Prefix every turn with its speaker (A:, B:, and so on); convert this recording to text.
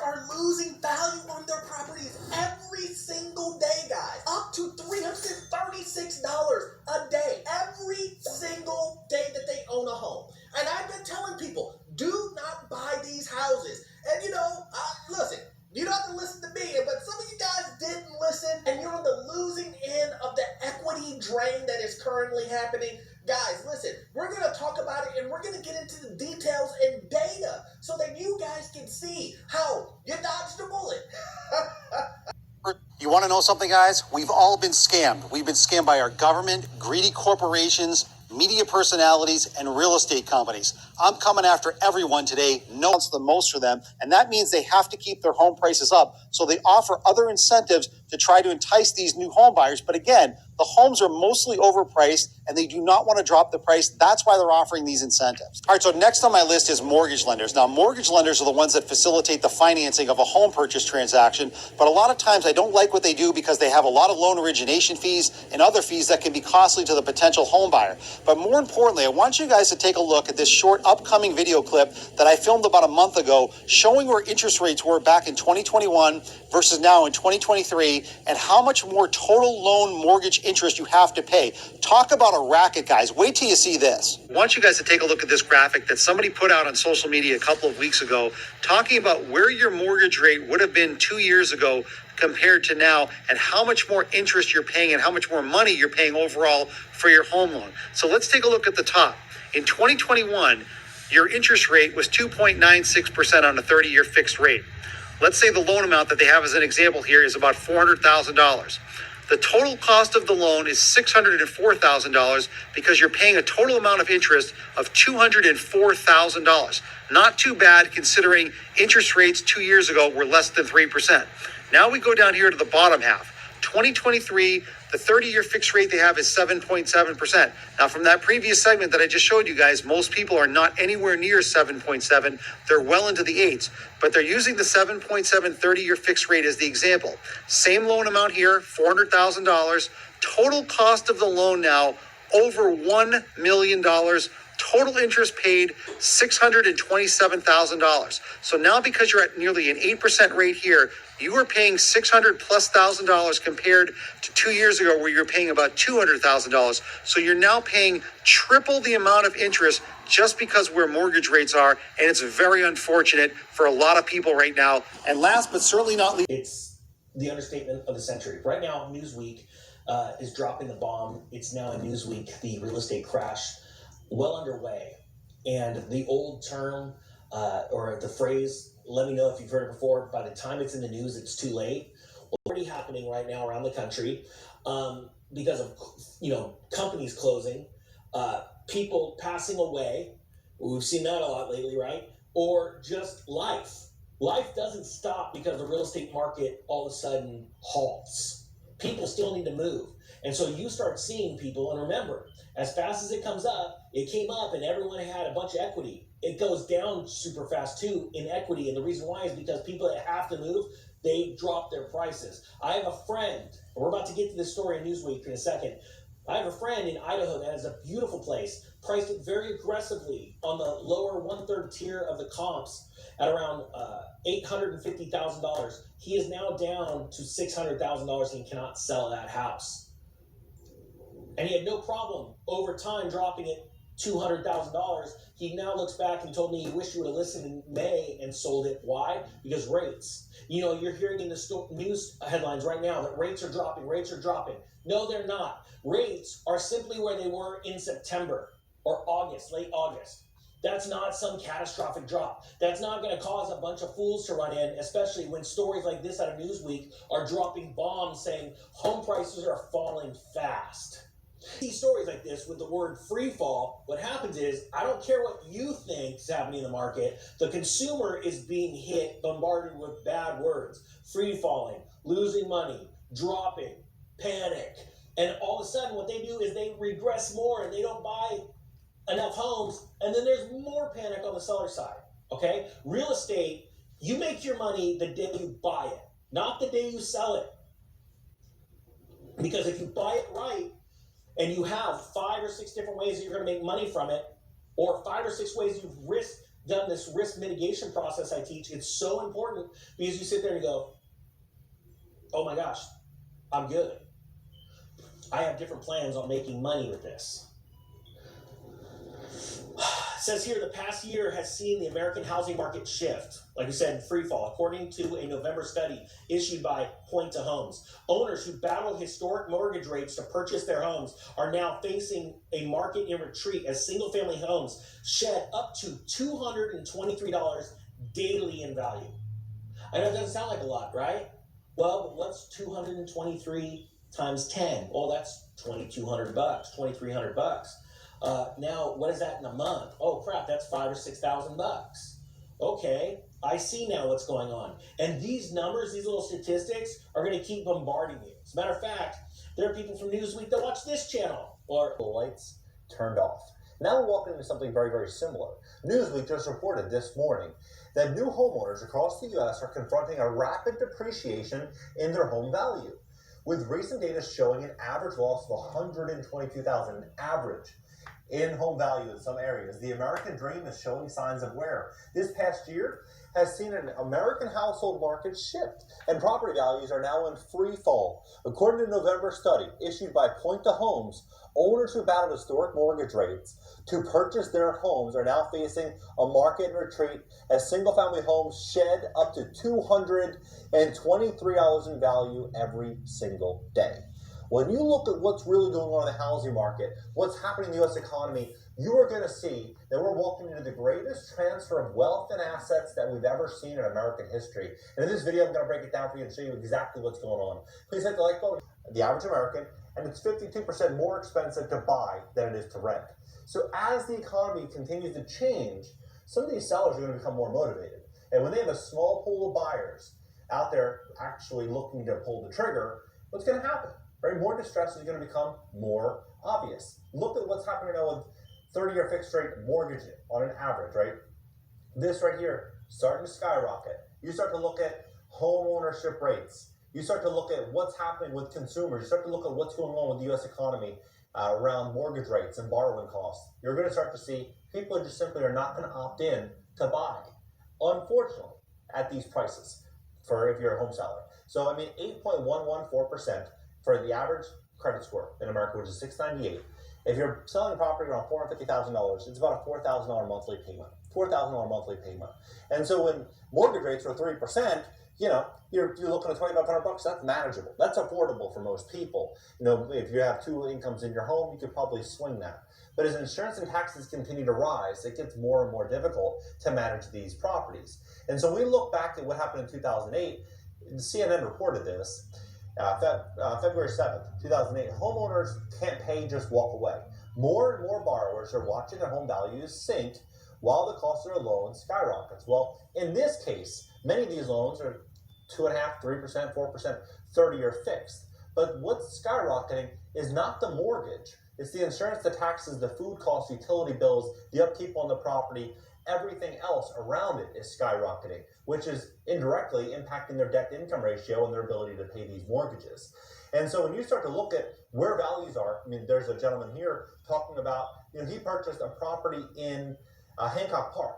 A: are losing value on their properties every single day, guys. Up to $336 a day, every single day that they own a home. And I've been telling people, do not buy these houses. And listen, you don't have to listen to me, but some of you guys didn't listen, and you're on the losing end of the equity drain that is currently happening. Guys, listen, we're going to talk about it, and we're going to get into the details and data so that you guys can see how you dodged a bullet.
B: You want to know something, guys? We've all been scammed. We've been scammed by our government, greedy corporations, media personalities, and real estate companies. I'm coming after everyone today. No one's the most for them, and that means they have to keep their home prices up. So they offer other incentives to try to entice these new home buyers. But again, the homes are mostly overpriced, and they do not want to drop the price. That's why they're offering these incentives. All right, so next on my list is mortgage lenders. Now, mortgage lenders are the ones that facilitate the financing of a home purchase transaction, but a lot of times I don't like what they do because they have a lot of loan origination fees and other fees that can be costly to the potential home buyer. But more importantly, I want you guys to take a look at this short upcoming video clip that I filmed about a month ago showing where interest rates were back in 2021 versus now in 2023 and how much more total loan mortgage interest you have to pay. Talk about a racket, guys. Wait till you see this. I want you guys to take a look at this graphic that somebody put out on social media a couple of weeks ago talking about where your mortgage rate would have been 2 years ago compared to now and how much more interest you're paying and how much more money you're paying overall for your home loan. So let's take a look at the top. In 2021, your interest rate was 2.96% on a 30-year fixed rate. Let's say the loan amount that they have as an example here is about $400,000. The total cost of the loan is $604,000 because you're paying a total amount of interest of $204,000. Not too bad considering interest rates 2 years ago were less than 3%. Now we go down here to the bottom half. 2023, the 30-year fixed rate they have is 7.7%. Now, from that previous segment that I just showed you guys, most people are not anywhere near 7.7. They're well into the 8s, but they're using the 7.7 30-year fixed rate as the example. Same loan amount here, $400,000. Total cost of the loan now, over $1 million. Total interest paid, $627,000. So now because you're at nearly an 8% rate here, you are paying $600,000+ compared to 2 years ago where you're paying about $200,000. So you're now paying triple the amount of interest just because where mortgage rates are. And it's very unfortunate for a lot of people right now. And last but certainly not least,
A: it's the understatement of the century. Right now, Newsweek is dropping the bomb. It's now in Newsweek, the real estate crash, well underway. And the old term or the phrase, let me know if you've heard it before, by the time it's in the news, it's too late. Well, it's already happening right now around the country because of companies closing, people passing away. We've seen that a lot lately, right? Or just life. Life doesn't stop because the real estate market all of a sudden halts. People still need to move. And so you start seeing people, and remember, as fast as it comes up, it came up and everyone had a bunch of equity. It goes down super fast too in equity. And the reason why is because people that have to move, they drop their prices. I have a friend, and we're about to get to this story in Newsweek in a second. I have a friend in Idaho that has a beautiful place, priced it very aggressively on the lower 1/3 tier of the comps at around $850,000. He is now down to $600,000 and cannot sell that house. And he had no problem over time dropping it $200,000. He now looks back and told me he wished he would have listened in May and sold it. Why? Because rates. You're hearing in the news headlines right now that rates are dropping. No, they're not. Rates are simply where they were in September or August, late August. That's not some catastrophic drop. That's not going to cause a bunch of fools to run in, especially when stories like this out of Newsweek are dropping bombs saying home prices are falling fast. See stories like this with the word free fall, what happens is, I don't care what you think is happening in the market, the consumer is being bombarded with bad words. Free falling, losing money, dropping, panic. And all of a sudden what they do is they regress more and they don't buy enough homes, and then there's more panic on the seller side, okay? Real estate, you make your money the day you buy it, not the day you sell it. Because if you buy it right, and you have 5 or 6 different ways that you're going to make money from it, or 5 or 6 ways you've risked done this risk mitigation process I teach, it's so important because you sit there and go, oh my gosh, I'm good. I have different plans on making money with this. It says here the past year has seen the American housing market shift. Like we said, free fall. According to a November study issued by Point to Homes, owners who battled historic mortgage rates to purchase their homes are now facing a market in retreat as single-family homes shed up to $223 daily in value. I know it doesn't sound like a lot, right? Well, what's 223 times 10? Well, that's $2,200, $2,300. Now, what is that in a month? Oh crap, that's $5,000 or $6,000. Okay, I see now what's going on. And these numbers, these little statistics, are going to keep bombarding you. As a matter of fact, there are people from Newsweek that watch this channel. Or
C: the lights turned off. Now we're walking into something very, very similar. Newsweek just reported this morning that new homeowners across the U.S. are confronting a rapid depreciation in their home value, with recent data showing an average loss of $122,000 average in home value in some areas. The American dream is showing signs of wear. This past year has seen an American household market shift, and property values are now in free fall. According to a November study issued by Point to Homes, owners who battled historic mortgage rates to purchase their homes are now facing a market in retreat as single-family homes shed up to $223 in value every single day. When you look at what's really going on in the housing market, what's happening in the U.S. economy, you are going to see that we're walking into the greatest transfer of wealth and assets that we've ever seen in American history. And in this video, I'm going to break it down for you and show you exactly what's going on. Please hit the like button. The average American, and it's 52% more expensive to buy than it is to rent. So as the economy continues to change, some of these sellers are going to become more motivated. And when they have a small pool of buyers out there actually looking to pull the trigger, what's going to happen? Right? More distress is going to become more obvious. Look at what's happening now with 30-year fixed rate mortgage on an average, right? This right here starting to skyrocket. You start to look at home ownership rates. You start to look at what's happening with consumers. You start to look at what's going on with the U.S. economy around mortgage rates and borrowing costs. You're going to start to see people just simply are not going to opt in to buy, unfortunately, at these prices for if you're a home seller. So, I mean, 8.114% for the average credit score in America, which is 698. If you're selling property around $450,000, it's about a $4,000 monthly payment. $4,000 monthly payment. And so when mortgage rates are 3%, you know, you're looking at $2,500. That's manageable. That's affordable for most people. You know, if you have two incomes in your home, you could probably swing that. But as insurance and taxes continue to rise, it gets more and more difficult to manage these properties. And so we look back at what happened in 2008. CNN reported this. February 7th, 2008, homeowners can't pay, just walk away. More and more borrowers are watching their home values sink while the cost of their loans skyrockets. Well, in this case, many of these loans are 2.5%, 3%, 4%, 30-year fixed. But what's skyrocketing is not the mortgage. It's the insurance, the taxes, the food costs, utility bills, the upkeep on the property. Everything else around it is skyrocketing, which is indirectly impacting their debt-to-income ratio and their ability to pay these mortgages. And so when you start to look at where values are, I mean, there's a gentleman here talking about, you know, he purchased a property in Hancock Park.